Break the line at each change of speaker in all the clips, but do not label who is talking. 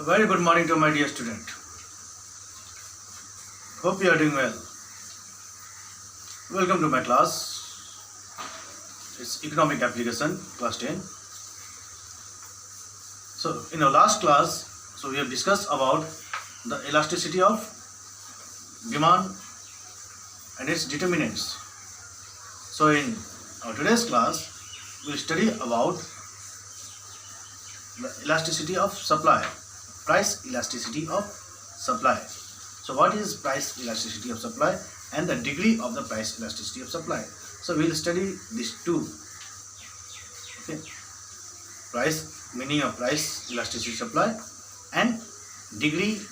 A very good morning to my dear student. Hope you are doing well. Welcome to my class. It's Economic Application, class 10. So in our last class, we have discussed about the elasticity of demand and its determinants. So in our today's class, we will study about the elasticity of supply, price elasticity of supply. So what is price elasticity of supply and the degree of the price elasticity of supply? So we will study these two. Okay, meaning of price elasticity of supply and degree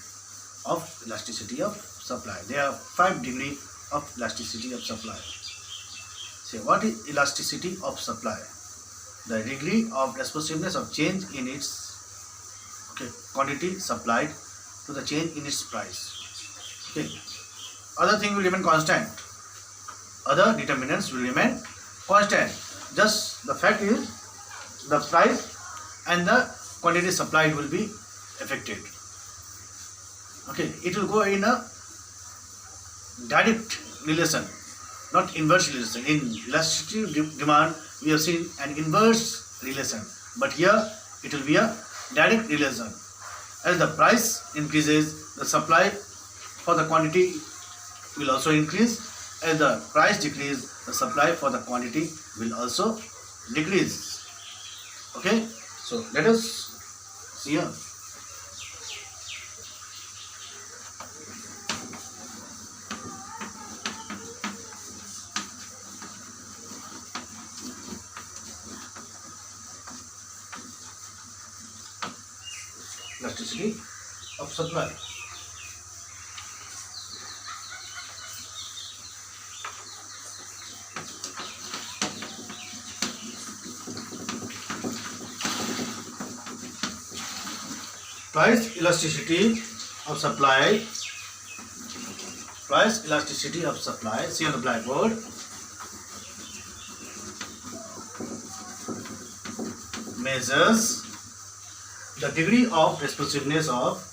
of elasticity of supply. There are 5 degrees of elasticity of supply. So what is elasticity of supply? The degree of responsiveness of change in its quantity supplied to the change in its price. Okay. Other thing will remain constant. Other determinants will remain constant. Just the fact is the price and the quantity supplied will be affected. Okay. It will go in a direct relation, not inverse relation. In elasticity of demand, we have seen an inverse relation, but here it will be a direct relation. As the price increases, the supply for the quantity will also increase. As the price decreases, the supply for the quantity will also decrease. Okay, so let us see here. Elasticity of supply. Price elasticity of supply. Price elasticity of supply. See on the blackboard. Measures the degree of responsiveness of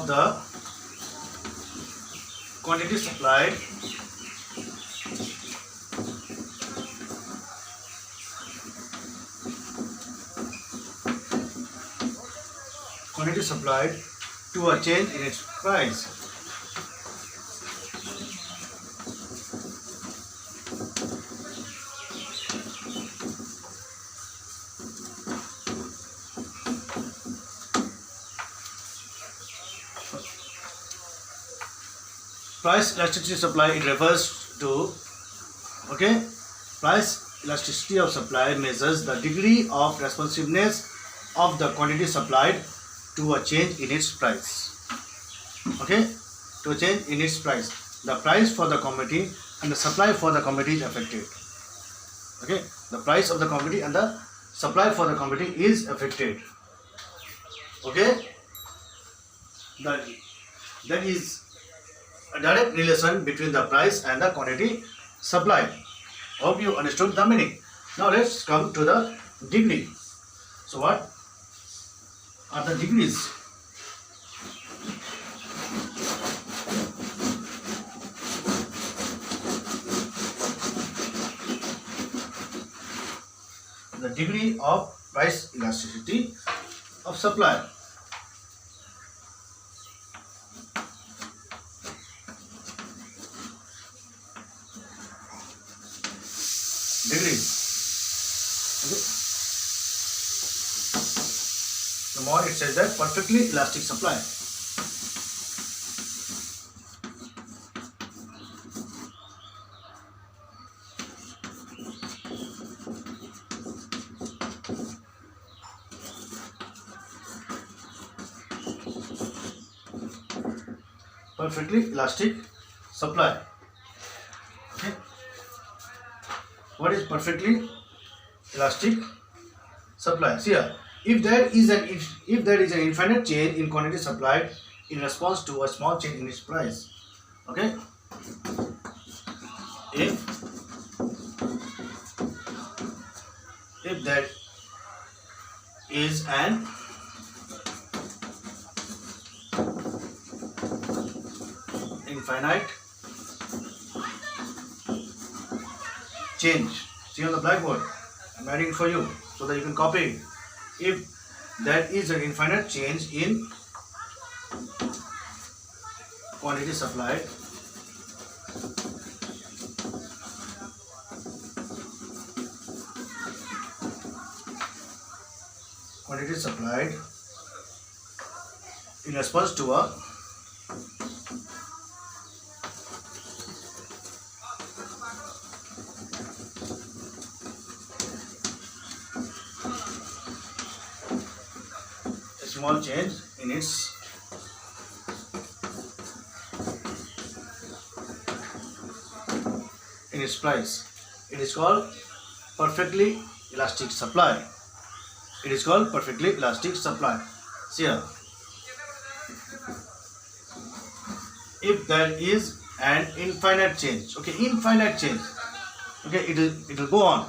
the quantity supplied to a change in its price. Price elasticity of supply, it refers to, price elasticity of supply measures the degree of responsiveness of the quantity supplied to a change in its price. To a change in its price. The price for the commodity and the supply for the commodity is affected. The price of the commodity and the supply for the commodity is affected. That is a direct relation between the price and the quantity supplied. Hope you understood the meaning. Now let's come to the degree. So what are the degrees? The degree of price elasticity of supply. Degrees. The more it says that perfectly elastic supply. Perfectly elastic supply. What is perfectly elastic supply? See here, if there is an infinite change in quantity supplied in response to a small change in its price. Okay, if there is an infinite change, see on the blackboard, I'm writing it for you so that you can copy it. If there is an infinite change in quantity supplied in response to a small change in its price, it is called perfectly elastic supply. It is called perfectly elastic supply. See here, if there is an infinite change, okay, infinite change, okay, it will go on,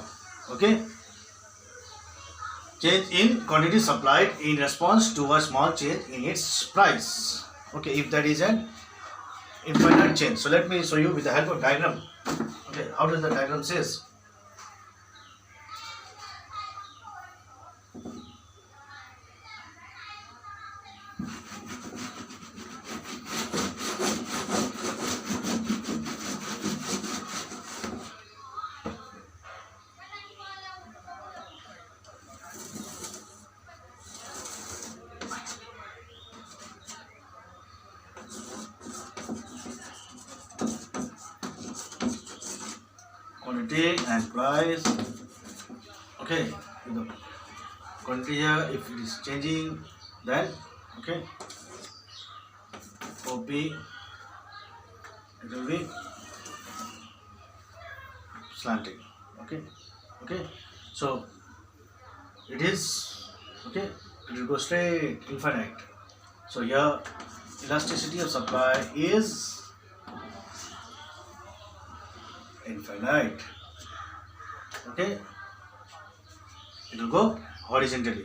okay, change in quantity supplied in response to a small change in its price. Okay, if there is an infinite change. So let me show you with the help of diagram. Okay, how does the diagram says? Quantity and price. Okay, the quantity here, if it is changing, then okay, OP, it will be slanting. Okay, so it is okay, it will go straight infinite. So here elasticity of supply is infinite. Okay, it will go horizontally.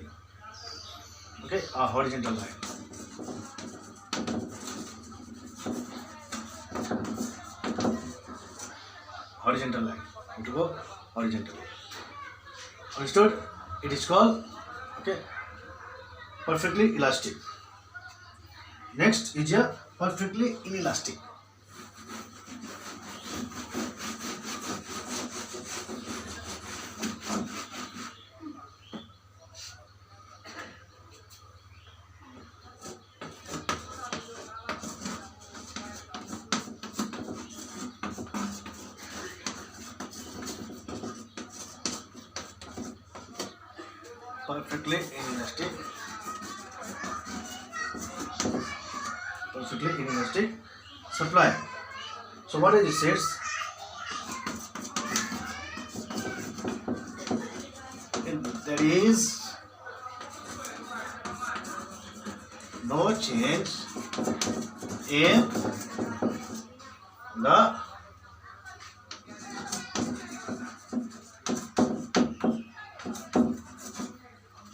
Okay, a horizontal line. Horizontal line. It will go horizontally. Understood? It is called okay, perfectly elastic. Next is a perfectly inelastic. Perfectly inelastic. Perfectly inelastic supply. So what is it says? If there is no change in the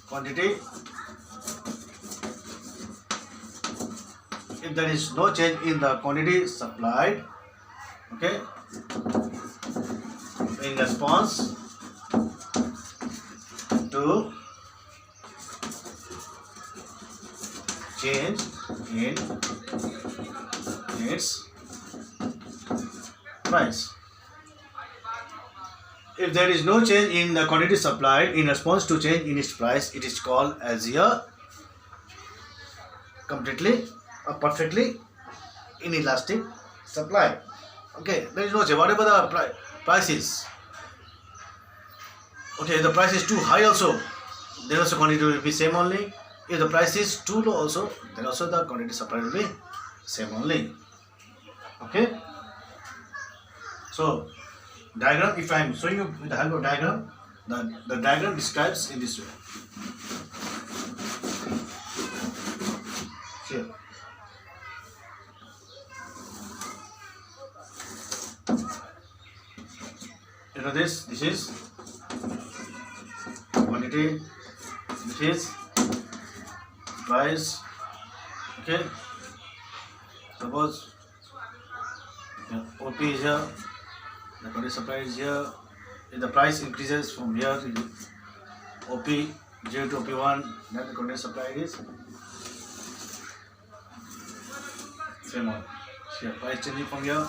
quantity, if there is no change in the quantity supplied, okay, in response to change in its price. If there is no change in the quantity supplied in response to change in its price, it is called as a perfectly inelastic supply. Okay, there is no change. Whatever the price is, okay, if the price is too high also, then also quantity will be same only. If the price is too low also, then also the quantity supply will be same only. Okay. So diagram, if I am showing you with the help of diagram, the diagram describes in this way. here. You know this is quantity, this is price. Okay, suppose OP is here, the quantity supply is here. If the price increases from here, OP 0 to OP1, then the quantity supply is same one. Here, price changing from here.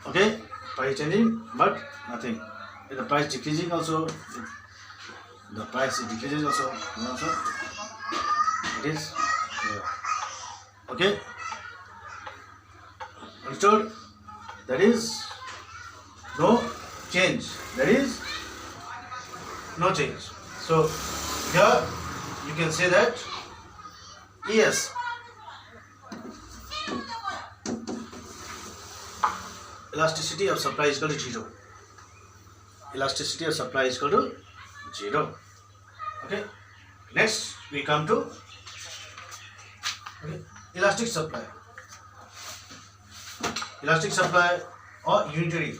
Okay, price changing, but nothing. If the price decreasing also, the price decreases also, it is here. Okay, understood? There is no change. There is no change. So here you can say that yes, elasticity of supply is equal to 0. Elasticity of supply is equal to 0. Okay. Next we come to elastic supply. Elastic supply or unitary,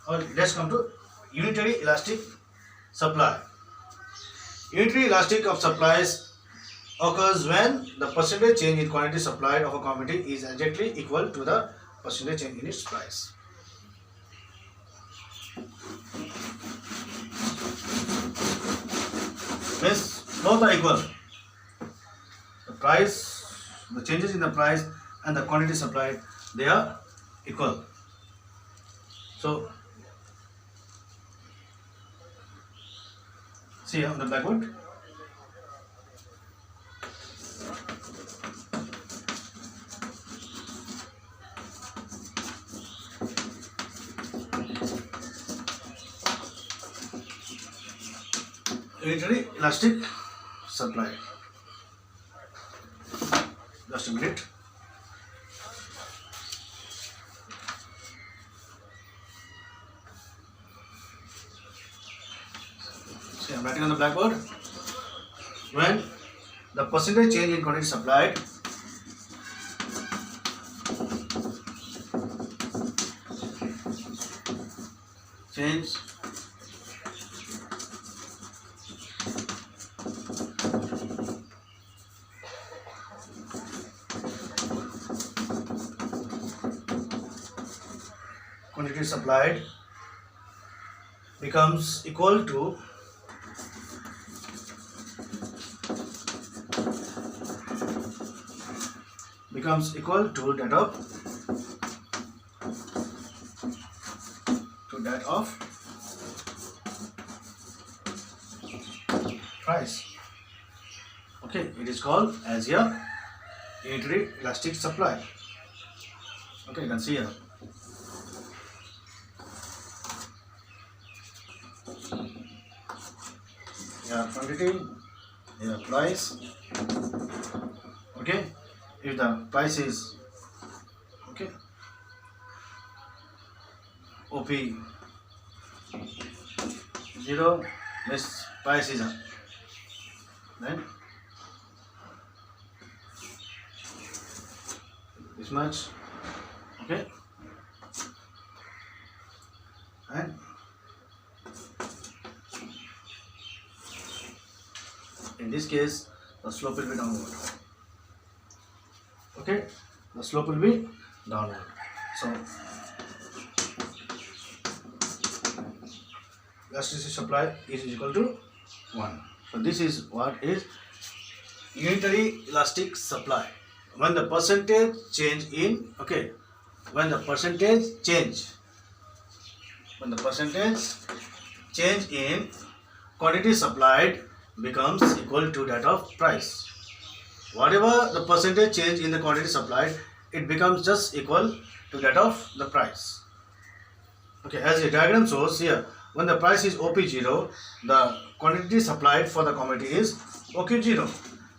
or let's come to unitary elastic supply. Unitary elastic of supplies occurs when the percentage change in quantity supplied of a commodity is exactly equal to the percentage change in its price. Means both are equal. The price, the changes in the price and the quantity supplied, they are equal. So see on the blackboard. Unitary elastic supply. Just a minute. See, I'm writing on the blackboard. When the percentage change in quantity supplied change quantity supplied becomes equal to that of price. Okay, it is called as a unitary elastic supply. Okay, you can see here. Yeah, quantity, yeah, price. Okay, if the price is okay, OP 0, this price is then this much. Okay, and in this case the slope will be downward. Okay, the slope will be downward. So elasticity supply is equal to 1. So this is what is unitary elastic supply. When the percentage change in when the percentage change in quantity supplied becomes equal to that of price. Whatever the percentage change in the quantity supplied, it becomes just equal to that of the price. Okay, as the diagram shows here, when the price is OP0, the quantity supplied for the commodity is OQ0.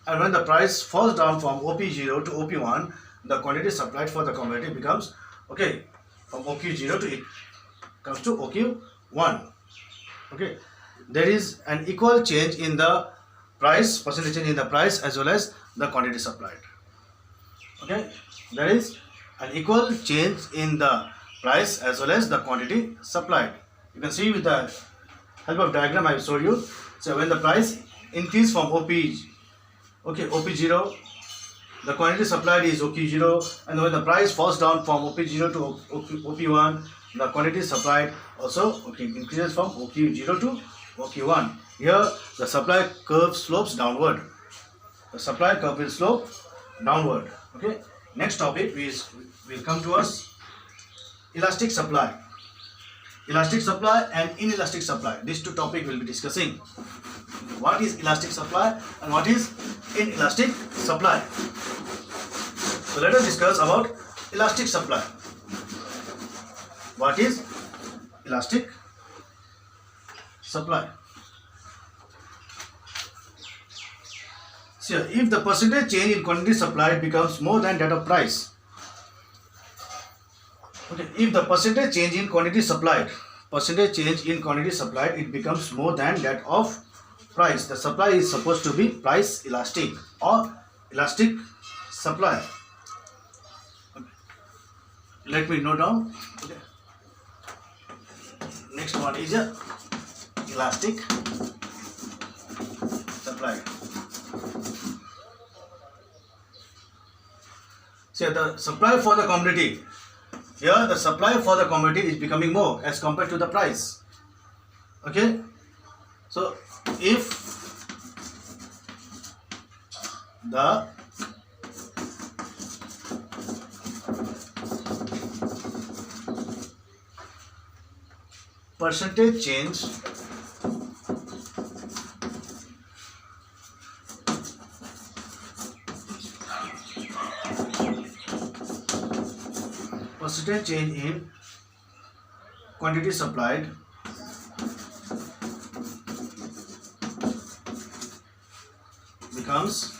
And when the price falls down from OP0 to OP1, the quantity supplied for the commodity becomes from OQ0 to it comes to OQ1. Okay, there is an equal change in the price, percentage change in the price as well as the quantity supplied. Okay, there is an equal change in the price as well as the quantity supplied. You can see with the help of diagram I have showed you. So when the price increase from OP0, the quantity supplied is OQ0, and when the price falls down from OP0 to OP1, the quantity supplied also increases from OQ0 to OQ1. Here the supply curve slopes downward. The supply curve will slope downward. Okay. Next topic will come to us elastic supply. Elastic supply and inelastic supply. These two topics we'll be discussing. What is elastic supply and what is inelastic supply? So let us discuss about elastic supply. What is elastic supply? So if the percentage change in quantity supplied becomes more than that of price. Okay, if the percentage change in quantity supplied, it becomes more than that of price. The supply is supposed to be price elastic or elastic supply. Okay. Let me note down. Okay. Next one is a elastic supply. So the supply for the commodity. Here the supply for the commodity is becoming more as compared to the price. Okay. So if the percentage change in quantity supplied becomes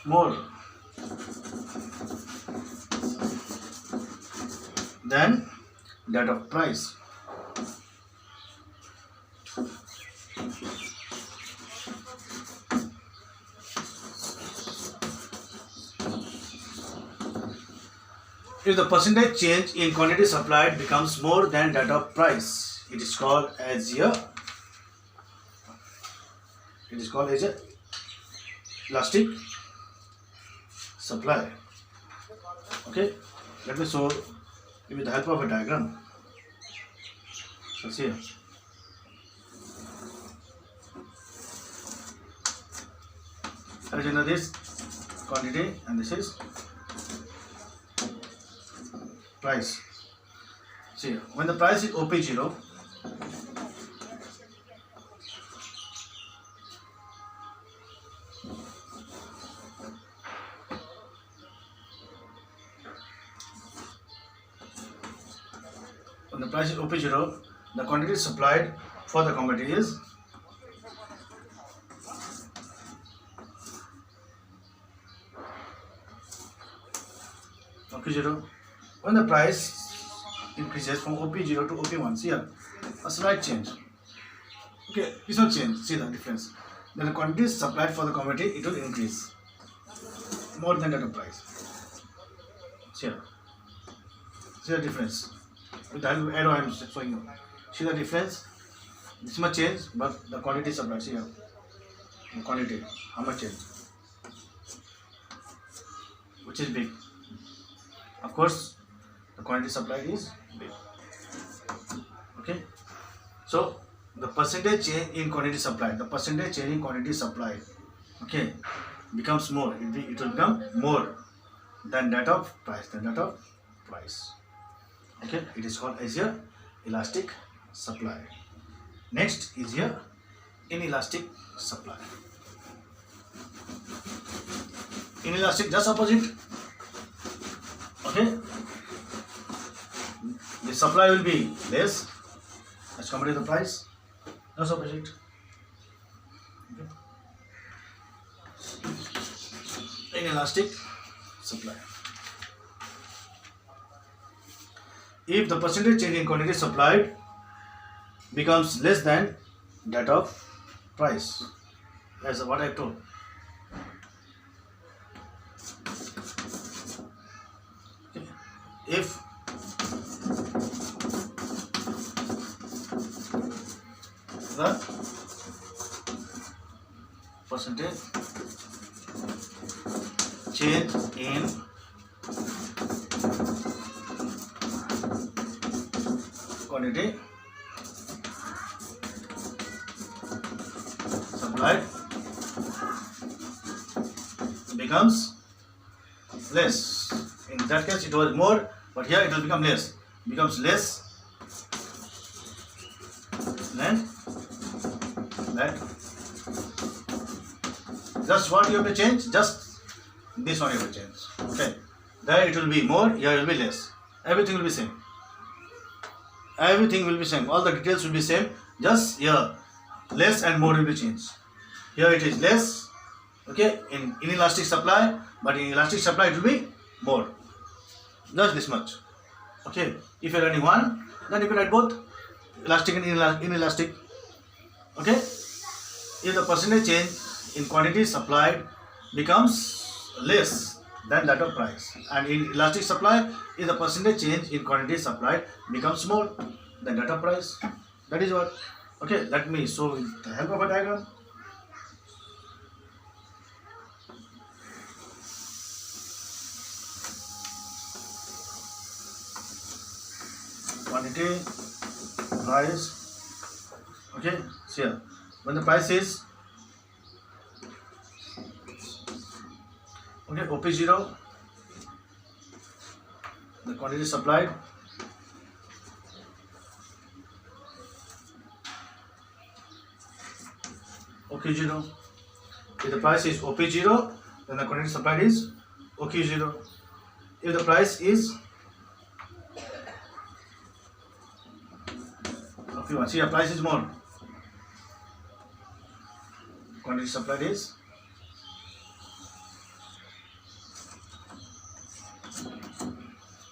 more than that of price. If the percentage change in quantity supplied becomes more than that of price, it is called as a elastic supply. Okay, let me show you with the help of a diagram. So see here. As this quantity and this is price. See, when the price is OP0, the quantity supplied for the commodity is OP0. When the price increases from OP0 to OP1, see here, a slight change. Okay, it's not change, see the difference. Then the quantity supplied for the commodity, it will increase more than that of price. See here. See the difference. With the arrow I am showing you. See the difference? This much change, but the quantity supplied, see here. The quantity, how much change? Which is big. Of course, the quantity supplied is big. Okay. So the percentage change in quantity supplied, okay, becomes more. It will become more than that of price. Okay, it is called as a elastic supply. Next is a inelastic supply. Inelastic, just opposite. Okay, the supply will be less as compared to the price. Just opposite. Okay. Inelastic supply. If the percentage change in quantity supplied becomes less than that of price, as what I told. if the percentage change in quantity supplied becomes less. In that case it was more, but here it will become less. Becomes less than that. Just what you have to change? Just this one you have to change. Okay. There it will be more, here it will be less. Everything will be same. Everything will be same. All the details will be same. Just here less and more will be changed. Here it is less, okay, in inelastic supply, but in elastic supply it will be more. Just this much. Okay. If you are running one, then you can write both elastic and inelastic. Okay. If the percentage change in quantity supplied becomes less than that of price, and in elastic supply, if the percentage change in quantity supplied becomes more than that of price, that is what. Okay, let me show with the help of a diagram. Quantity, price. Okay, see here. When the price is OP0, the quantity supplied OQ0. If the price is OP0, then the quantity supplied is OQ0. If the price is OP1, see, the price is more, quantity supplied is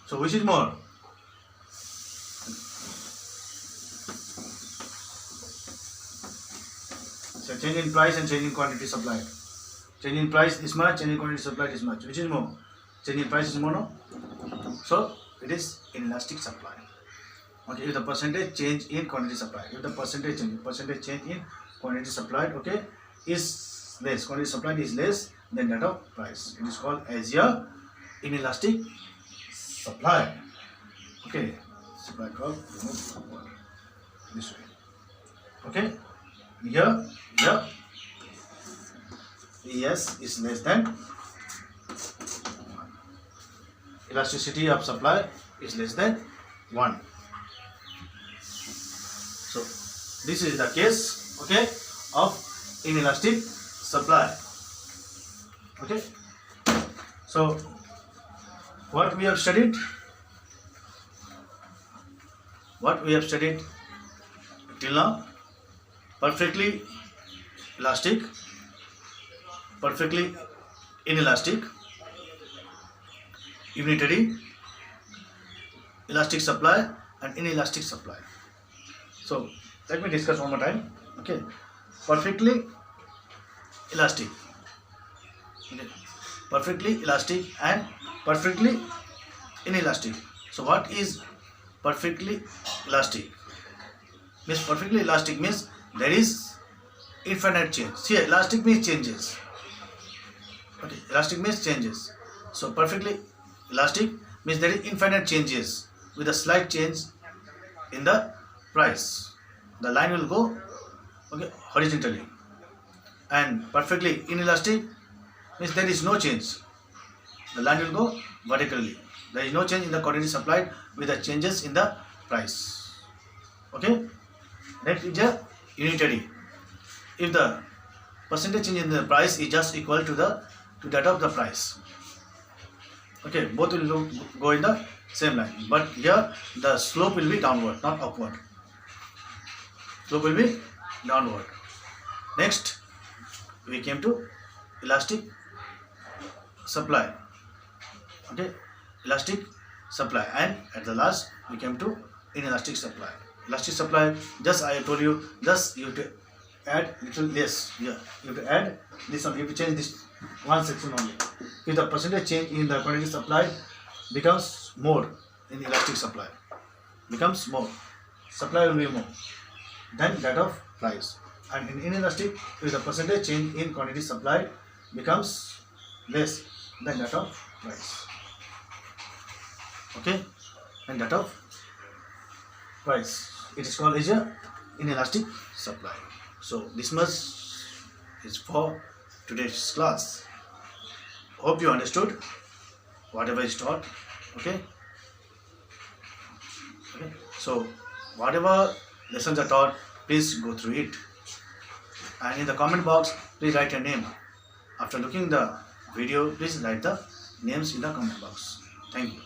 so which is more? So change in price and change in quantity supplied. Change in price is much, change in quantity supplied is much. Which is more? Change in price is more, no? So it is inelastic supply. Okay, if the percentage change in quantity supplied, if the percentage change in quantity supplied, okay, is less, quantity supplied is less than that of price, it is called as your inelastic supply. Okay, supply curve remove upward this way. Okay, here ES is less than 1. Elasticity of supply is less than 1. So this is the case, okay, of inelastic supply. Okay, so what we have studied till now: perfectly elastic, perfectly inelastic, unitary, elastic supply and inelastic supply. So let me discuss one more time. Okay, perfectly elastic, okay, perfectly elastic and perfectly inelastic. So what is perfectly elastic? Means perfectly elastic means there is infinite change. See, elastic means changes. Okay, elastic means changes. So perfectly elastic means there is infinite changes with a slight change in the price. The line will go, okay, horizontally. And perfectly inelastic means there is no change. The line will go vertically. There is no change in the quantity supplied with the changes in the price. Okay. Next is a unitary. If the percentage change in the price is just equal to that of the price. Okay, both will go in the same line, but here the slope will be downward, not upward. Slope will be downward. Next, we came to elastic supply. Okay, elastic supply, and at the last we came to inelastic supply. Elastic supply, just I told you, just you have to add little less here. You have to add this one. You have to change this one section only. If the percentage change in the quantity supplied becomes more, in elastic supply becomes more, supply will be more than that of price, and in inelastic, if the percentage change in quantity supplied becomes less than that of price, okay, and that of price, it is called as a inelastic supply. So this much is for today's class. Hope you understood whatever is taught. Okay. So whatever lessons are taught, please go through it, and in the comment box please write your name. After looking the video, please write the names in the comment box. Thank you.